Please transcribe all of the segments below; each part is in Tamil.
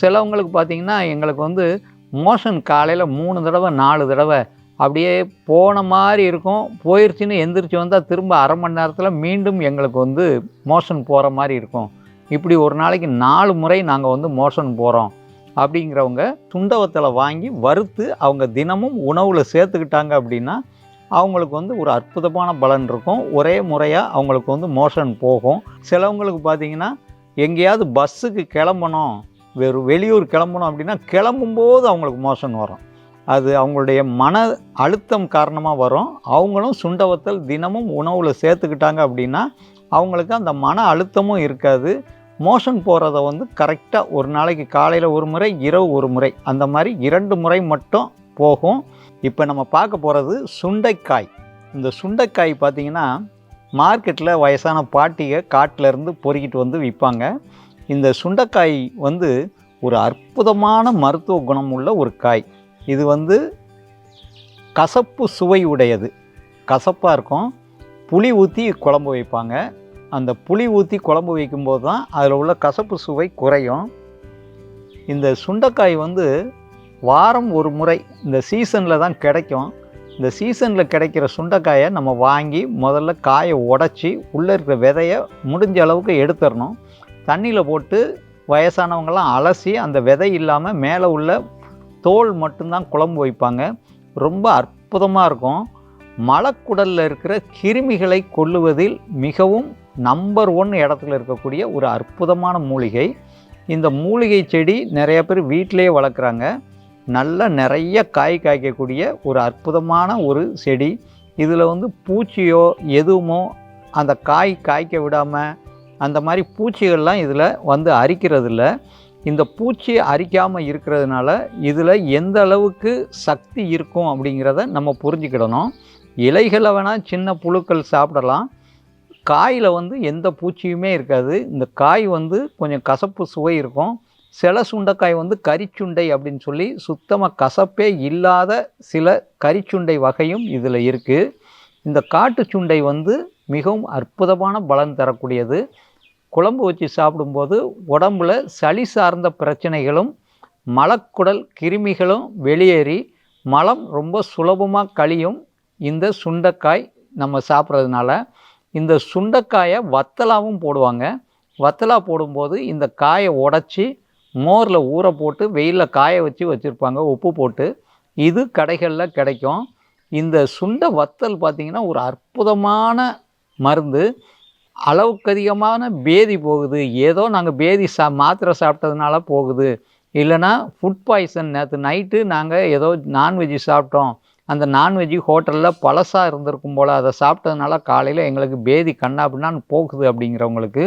சிலவங்களுக்கு பார்த்திங்கன்னா எங்களுக்கு வந்து மோஷன் காலையில் 3 தடவை 4 தடவை அப்படியே போன மாதிரி இருக்கும். போயிடுச்சுன்னு எந்திரிச்சு வந்தால் திரும்ப அரை மணி நேரத்தில் மீண்டும் எங்களுக்கு வந்து மோஷன் போகிற மாதிரி இருக்கும். இப்படி ஒரு நாளைக்கு 4 முறை நாங்கள் வந்து மோஷன் போகிறோம் அப்படிங்கிறவங்க சுண்டவத்தலை வாங்கி வறுத்து அவங்க தினமும் உணவில் சேர்த்துக்கிட்டாங்க அப்படின்னா அவங்களுக்கு வந்து ஒரு அற்புதமான பலன் இருக்கும். ஒரே முறையாக அவங்களுக்கு வந்து மோஷன் போகும். சிலவங்களுக்கு பார்த்திங்கன்னா எங்கேயாவது பஸ்ஸுக்கு கிளம்பணும், வெளியூர் கிளம்பணும் அப்படின்னா கிளம்பும்போது அவங்களுக்கு மோஷன் வரும். அது அவங்களுடைய மன அழுத்தம் காரணமாக வரும். அவங்களும் சுண்டவத்தல் தினமும் உணவில் சேர்த்துக்கிட்டாங்க அப்படின்னா அவங்களுக்கு அந்த மன அழுத்தமும் இருக்காது. மோஷன் போகிறத வந்து கரெக்டாக ஒரு நாளைக்கு காலையில் ஒரு முறை, இரவு ஒரு முறை, அந்த மாதிரி 2 முறை மட்டும் போகும். இப்போ நம்ம பார்க்க போகிறது சுண்டைக்காய். இந்த சுண்டைக்காய் பார்த்திங்கன்னா மார்க்கெட்டில் வயசான பாட்டியை காட்டிலேருந்து பொறுக்கிட்டு வந்து விற்பாங்க. இந்த சுண்டைக்காய் வந்து ஒரு அற்புதமான மருத்துவ குணம் உள்ள ஒரு காய். இது வந்து கசப்பு சுவை உடையது, கசப்பாக இருக்கும். புளி ஊற்றி குழம்பு வைப்பாங்க. அந்த புளி ஊற்றி குழம்பு வைக்கும்போது தான் அதில் உள்ள கசப்பு சுவை குறையும். இந்த சுண்டைக்காய் வந்து வாரம் ஒரு முறை இந்த சீசனில் தான் கிடைக்கும். இந்த சீசனில் கிடைக்கிற சுண்டைக்காயை நம்ம வாங்கி முதல்ல காயை உடச்சி உள்ளே இருக்கிற விதையை முடிஞ்ச அளவுக்கு எடுத்துடணும். தண்ணியில் போட்டு வயசானவங்களாம் அலசி அந்த விதை இல்லாமல் மேலே உள்ள தோல் மட்டும்தான் குழம்பு வைப்பாங்க. ரொம்ப அற்புதமாக இருக்கும். மலக்குடலில் இருக்கிற கிருமிகளை கொல்லுவதில் மிகவும் நம்பர் 1 இடத்துல இருக்கக்கூடிய ஒரு அற்புதமான மூலிகை. இந்த மூலிகை செடி நிறைய பேர் வீட்டிலேயே வளர்க்குறாங்க. நல்ல நிறைய காய் காய்க்கக்கூடிய ஒரு அற்புதமான ஒரு செடி. இதில் வந்து பூச்சியோ எதுவுமோ அந்த காய் காய்க்க விடாமல் அந்த மாதிரி பூச்சிகள்லாம் இதில் வந்து அரிக்கிறதில்ல. இந்த பூச்சி அரிக்காமல் இருக்கிறதுனால இதில் எந்த அளவுக்கு சக்தி இருக்கும் அப்படிங்கிறத நம்ம புரிஞ்சுக்கிடணும். இலைகளை வேணால் சின்ன புழுக்கள் சாப்பிடலாம். காயில் வந்து எந்த பூச்சியுமே இருக்காது. இந்த காய் வந்து கொஞ்சம் கசப்பு சுவை இருக்கும். சில சுண்டைக்காய் வந்து கரிச்சுண்டை அப்படின்னு சொல்லி சுத்தமாக கசப்பே இல்லாத சில கரிச்சுண்டை வகையும் இதில் இருக்குது. இந்த காட்டு சுண்டை வந்து மிகவும் அற்புதமான பலன் தரக்கூடியது. குழம்பு வச்சு சாப்பிடும்போது உடம்புல சளி சார்ந்த பிரச்சனைகளும் மலக்குடல் கிருமிகளும் வெளியேறி மலம் ரொம்ப சுலபமாக கழியும் இந்த சுண்டைக்காய் நம்ம சாப்பிட்றதுனால. இந்த சுண்டைக்காயை வத்தலாகவும் போடுவாங்க. வத்தலா போடும்போது இந்த காயை உடச்சி மோரில் ஊற போட்டு வெயிலில் காய வச்சு வச்சுருப்பாங்க உப்பு போட்டு. இது கடைகளில் கிடைக்கும். இந்த சுண்டை வத்தல் பார்த்திங்கன்னா ஒரு அற்புதமான மருந்து. அளவுக்கு அதிகமான பேதி போகுது, ஏதோ நாங்கள் பேதி மாத்திரை சாப்பிட்டதுனால போகுது, இல்லைனா ஃபுட் பாய்சன், நேற்று நைட்டு நாங்கள் ஏதோ நான்வெஜ்ஜு சாப்பிட்டோம், அந்த நான்வெஜ்ஜு ஹோட்டலில் பழசாக இருந்திருக்கும் போல், அதை சாப்பிட்டதுனால காலையில் எங்களுக்கு பேதி கண்ணா அப்படின்னான்னு போகுது அப்படிங்கிறவங்களுக்கு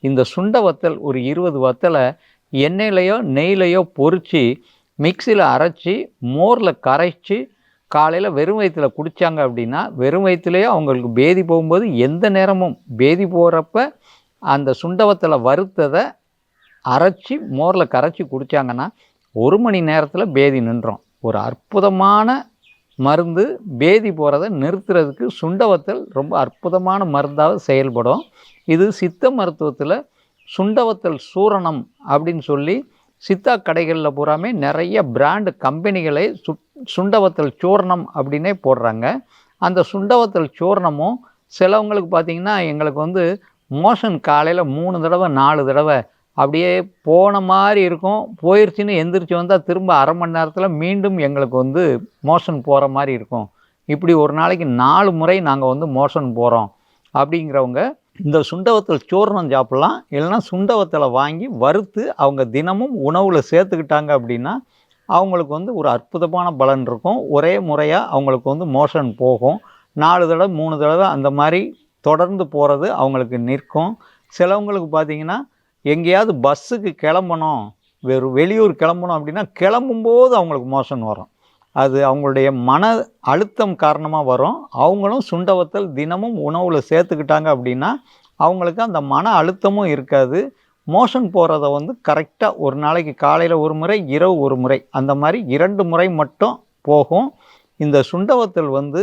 இந்த சுண்டை வத்தல் ஒரு 20 வத்தலை எண்ணெயிலையோ நெய்லையோ பொரித்து மிக்சியில் அரைச்சி மோரில் கரைச்சி காலையில் வெறும் வயிற்றில் குடித்தாங்க அப்படின்னா, வெறும் வயிற்றுலையோ அவங்களுக்கு பேதி போகும்போது எந்த நேரமும் பேதி போகிறப்ப அந்த சுண்டவத்தில் வறுத்ததை அரைச்சி மோரில் கரைச்சி குடித்தாங்கன்னா 1 மணி நேரத்தில் பேதி நின்றோம். ஒரு அற்புதமான மருந்து. பேதி போகிறத நிறுத்துறதுக்கு சுண்டவத்தல் ரொம்ப அற்புதமான மருந்தாக செயல்படும். இது சித்த மருத்துவத்தில் சுண்டவத்தல் சூரணம் அப்படின்னு சொல்லி சித்தா கடைகளில் பூராமே நிறைய பிராண்டு கம்பெனிகளை சுண்டவத்தல் சூர்ணம் அப்படின்னே போடுறாங்க. அந்த சுண்டவத்தல் சூர்ணமும் சிலவங்களுக்கு பார்த்திங்கன்னா எங்களுக்கு வந்து மோஷன் காலையில் 3 தடவை 4 தடவை அப்படியே போன மாதிரி இருக்கும். போயிடுச்சுன்னு எந்திரிச்சு வந்தால் திரும்ப அரை மணி நேரத்தில் மீண்டும் எங்களுக்கு வந்து மோஷன் போகிற மாதிரி இருக்கும். இப்படி ஒரு நாளைக்கு 4 முறை நாங்கள் வந்து மோஷன் போகிறோம் அப்படிங்கிறவங்க இந்த சுண்டவத்தல் சூர்ணம் சாப்பிட்லாம். இல்லைன்னா சுண்டவத்தலை வாங்கி வறுத்து அவங்க தினமும் உணவில் சேர்த்துக்கிட்டாங்க அப்படின்னா அவங்களுக்கு வந்து ஒரு அற்புதமான பலன் இருக்கும். ஒரே முறையாக அவங்களுக்கு வந்து மோஷன் போகும். 4 தடவை 3 தடவை அந்த மாதிரி தொடர்ந்து போகிறது அவங்களுக்கு நிற்கும். சிலவங்களுக்கு பார்த்திங்கன்னா எங்கேயாவது பஸ்ஸுக்கு கிளம்பணும், வெளியூர் கிளம்பணும் அப்படின்னா கிளம்பும்போது அவங்களுக்கு மோஷன் வரும். அது அவங்களுடைய மன அழுத்தம் காரணமாக வரும். அவங்களும் சுண்டவத்தல் தினமும் உணவில் சேர்த்துக்கிட்டாங்க அப்படின்னா அவங்களுக்கு அந்த மன அழுத்தமும் இருக்காது. மோஷன் போகிறத வந்து கரெக்டாக ஒரு நாளைக்கு காலையில் ஒரு முறை, இரவு ஒரு முறை, அந்த மாதிரி 2 முறை மட்டும் போகும். இந்த சுண்டவத்தல் வந்து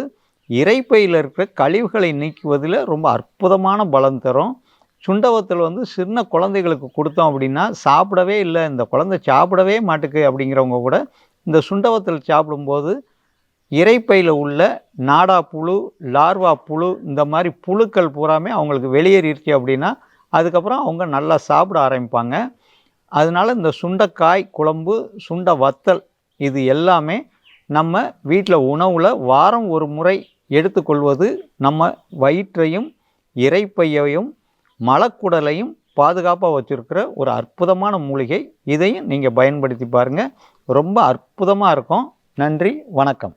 இரைப்பையில் இருக்கிற கழிவுகளை நீக்குவதில் ரொம்ப அற்புதமான பலன் தரும். சுண்டவத்தல் வந்து சின்ன குழந்தைகளுக்கு கொடுத்தோம் அப்படின்னா சாப்பிடவே இல்லை, இந்த குழந்தை சாப்பிடவே மாட்டுக்கு அப்படிங்கிறவங்க கூட இந்த சுண்டவத்தல் சாப்பிடும்போது இரைப்பையில் உள்ள நாடா புழு, லார்வா புழு, இந்த மாதிரி புழுக்கள் பூராமே அவங்களுக்கு வெளியேறிடுச்சு அப்படின்னா அதுக்கப்புறம் அவங்க நல்லா சாப்பிட ஆரம்பிப்பாங்க. அதனால இந்த சுண்டைக்காய் குழம்பு, சுண்டை வத்தல் இது எல்லாமே நம்ம வீட்டில் உணவில் வாரம் ஒரு முறை எடுத்துக்கொள்வது நம்ம வயிற்றையும் இரைப்பையையும் மலக்குடலையும் பாதுகாப்பாக வச்சுருக்கிற ஒரு அற்புதமான மூலிகை. இதையும் நீங்கள் பயன்படுத்தி பாருங்கள், ரொம்ப அற்புதமாக இருக்கும். நன்றி, வணக்கம்.